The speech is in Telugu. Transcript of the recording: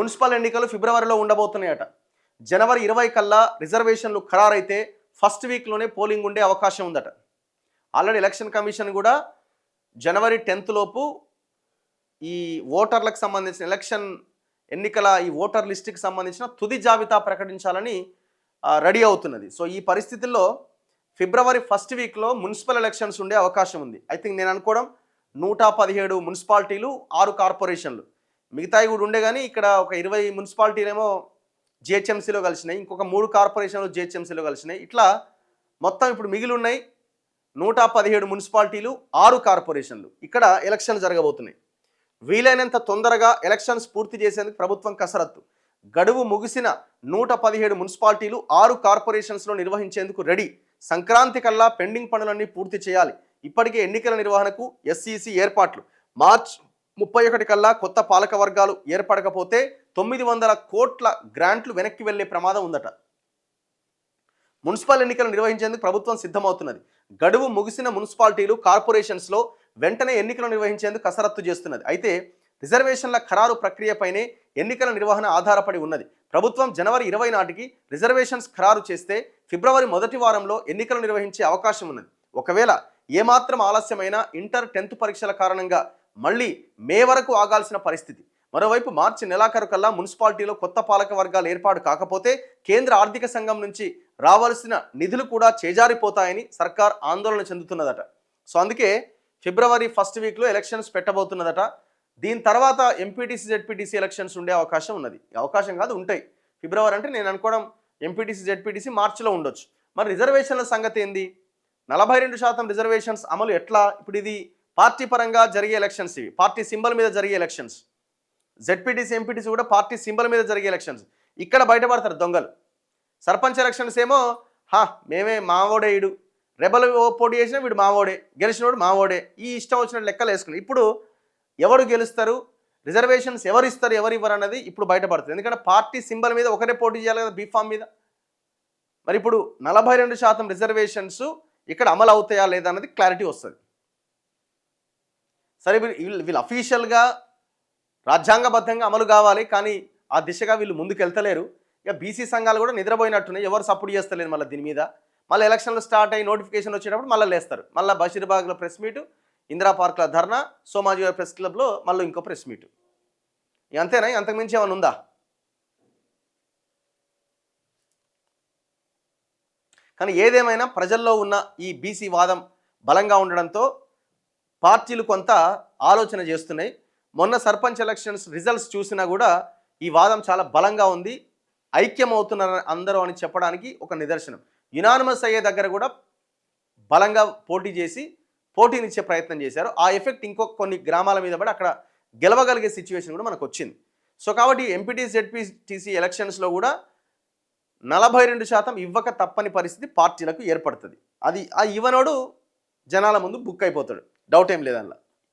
మున్సిపల్ ఎన్నికలు ఫిబ్రవరిలో ఉండబోతున్నాయట. జనవరి 20 కల్లా రిజర్వేషన్లు ఖరారైతే ఫస్ట్ వీక్లోనే పోలింగ్ ఉండే అవకాశం ఉందట. ఆల్రెడీ ఎలక్షన్ కమిషన్ కూడా జనవరి 10 లోపు ఈ ఓటర్లకు సంబంధించిన ఎలక్షన్ ఎన్నికల ఈ ఓటర్ లిస్టుకి సంబంధించిన తుది జాబితా ప్రకటించాలని రెడీ అవుతున్నది. సో ఈ పరిస్థితుల్లో ఫిబ్రవరి ఫస్ట్ వీక్లో మున్సిపల్ ఎలక్షన్స్ ఉండే అవకాశం ఉంది. ఐ థింక్ నేను అనుకోవడం 117 మున్సిపాలిటీలు 6 కార్పొరేషన్లు మిగతాయి కూడా ఉండే, కానీ ఇక్కడ ఒక 20 మున్సిపాలిటీలేమో జిహెచ్ఎంసీలో కలిసినాయి, ఇంకొక 3 కార్పొరేషన్లు జిహెచ్ఎంసీలో కలిసినాయి. ఇట్లా మొత్తం ఇప్పుడు మిగిలి ఉన్నాయి 117 మున్సిపాలిటీలు 6 కార్పొరేషన్లు. ఇక్కడ ఎలక్షన్ జరగబోతున్నాయి. వీలైనంత తొందరగా ఎలక్షన్స్ పూర్తి చేసేందుకు ప్రభుత్వం కసరత్తు. గడువు ముగిసిన 117 మున్సిపాలిటీలు 6 కార్పొరేషన్స్లో నిర్వహించేందుకు రెడీ. సంక్రాంతి కల్లా పెండింగ్ పనులన్నీ పూర్తి చేయాలి. ఇప్పటికే ఎన్నికల నిర్వహణకు ఎస్ఈసి ఏర్పాట్లు. మార్చ్ 31 కల్లా కొత్త పాలక వర్గాలు ఏర్పడకపోతే 900 కోట్ల గ్రాంట్లు వెనక్కి వెళ్లే ప్రమాదం ఉందట. మున్సిపల్ ఎన్నికలు నిర్వహించేందుకు ప్రభుత్వం సిద్ధమవుతున్నది. గడువు ముగిసిన మున్సిపాలిటీలు కార్పొరేషన్స్లో వెంటనే ఎన్నికలు నిర్వహించేందుకు కసరత్తు చేస్తున్నది. అయితే రిజర్వేషన్ల ఖరారు ప్రక్రియపైనే ఎన్నికల నిర్వహణ ఆధారపడి ఉన్నది. ప్రభుత్వం జనవరి 20 నాటికి రిజర్వేషన్స్ ఖరారు చేస్తే ఫిబ్రవరి మొదటి వారంలో ఎన్నికలు నిర్వహించే అవకాశం ఉన్నది. ఒకవేళ ఏమాత్రం ఆలస్యమైన ఇంటర్ 10th పరీక్షల కారణంగా మళ్ళీ మే వరకు ఆగాల్సిన పరిస్థితి. మరోవైపు మార్చి నెలాఖరు కల్లా మున్సిపాలిటీలో కొత్త పాలక వర్గాలు ఏర్పాటు కాకపోతే కేంద్ర ఆర్థిక సంఘం నుంచి రావాల్సిన నిధులు కూడా చేజారిపోతాయని సర్కార్ ఆందోళన చెందుతున్నదట. సో అందుకే ఫిబ్రవరి ఫస్ట్ వీక్లో ఎలక్షన్స్ పెట్టబోతున్నదట. దీని తర్వాత ఎంపీటీసీ జెడ్పీటీసీ ఎలక్షన్స్ ఉండే అవకాశం ఉన్నది. అవకాశం కాదు, ఉంటాయి. ఫిబ్రవరి అంటే నేను అనుకోవడం ఎంపీటీసీ జెడ్పీటీసీ మార్చిలో ఉండొచ్చు. మరి రిజర్వేషన్ల సంగతి ఏంది? 42% రిజర్వేషన్స్ అమలు ఎట్లా? ఇప్పుడు ఇది పార్టీ పరంగా జరిగే ఎలక్షన్స్, ఇవి పార్టీ సింబల్ మీద జరిగే ఎలక్షన్స్. జెడ్పీటీసీ ఎంపీటీసీ కూడా పార్టీ సింబల్ మీద జరిగే ఎలక్షన్స్. ఇక్కడ బయటపడతారు దొంగలు. సర్పంచ్ ఎలక్షన్స్ ఏమో మేమే మావోడే, ఈడు రెబల్ పోటీ చేసినా వీడు మావోడే, గెలిచినోడు మావోడే, ఈ ఇష్టం వచ్చినట్టు లెక్కలు వేసుకుని ఇప్పుడు ఎవరు గెలుస్తారు, రిజర్వేషన్స్ ఎవరు ఇస్తారు ఎవరు ఇవ్వరు అన్నది ఇప్పుడు బయటపడుతుంది. ఎందుకంటే పార్టీ సింబల్ మీద ఒకరే పోటీ చేయాలి కదా, బీఫామ్ మీద. మరి ఇప్పుడు 42% రిజర్వేషన్స్ ఇక్కడ అమలు అవుతాయా లేదా అన్నది క్లారిటీ వస్తుంది. సరే, వీళ్ళు అఫీషియల్గా రాజ్యాంగబద్ధంగా అమలు కావాలి, కానీ ఆ దిశగా వీళ్ళు ముందుకు వెళ్తలేరు. ఇక బీసీ సంఘాలు కూడా నిద్రపోయినట్టున్నాయి, ఎవరు సపోర్ట్ చేస్తలేరు. మళ్ళీ దీని మీద మళ్ళీ ఎలక్షన్లు స్టార్ట్ అయ్యి నోటిఫికేషన్ వచ్చేటప్పుడు మళ్ళీ లేస్తారు. మళ్ళీ బషీర్బాగ్లో ప్రెస్ మీటు, ఇందిరా పార్క్లో ధర్నా, సోమాజిగూడ ప్రెస్ క్లబ్లో మళ్ళీ ఇంకో ప్రెస్ మీటు. అంతేనా? అంతకుమించి ఏమైనా ఉందా? కానీ ఏదేమైనా ప్రజల్లో ఉన్న ఈ బీసీ వాదం బలంగా ఉండడంతో పార్టీలు కొంత ఆలోచన చేస్తున్నాయి. మొన్న సర్పంచ్ ఎలక్షన్స్ రిజల్ట్స్ చూసినా కూడా ఈ వాదం చాలా బలంగా ఉంది. ఐక్యం అవుతున్నారు అందరూ అని చెప్పడానికి ఒక నిదర్శనం. యునానిమస్ అయ్యే దగ్గర కూడా బలంగా పోటీ చేసి పోటీనిచ్చే ప్రయత్నం చేశారు. ఆ ఎఫెక్ట్ కొన్ని గ్రామాల మీద పడి అక్కడ గెలవగలిగే సిచ్యువేషన్ కూడా మనకు వచ్చింది. సో కాబట్టి ఎంపీటీసీ జెడ్పీటీసీ ఎలక్షన్స్లో కూడా 42% ఇవ్వక తప్పని పరిస్థితి పార్టీలకు ఏర్పడుతుంది. అది ఆ ఇవ్వనోడు జనాల ముందు బుక్ అయిపోతాడు, డౌట్ ఏం లేదల్లా.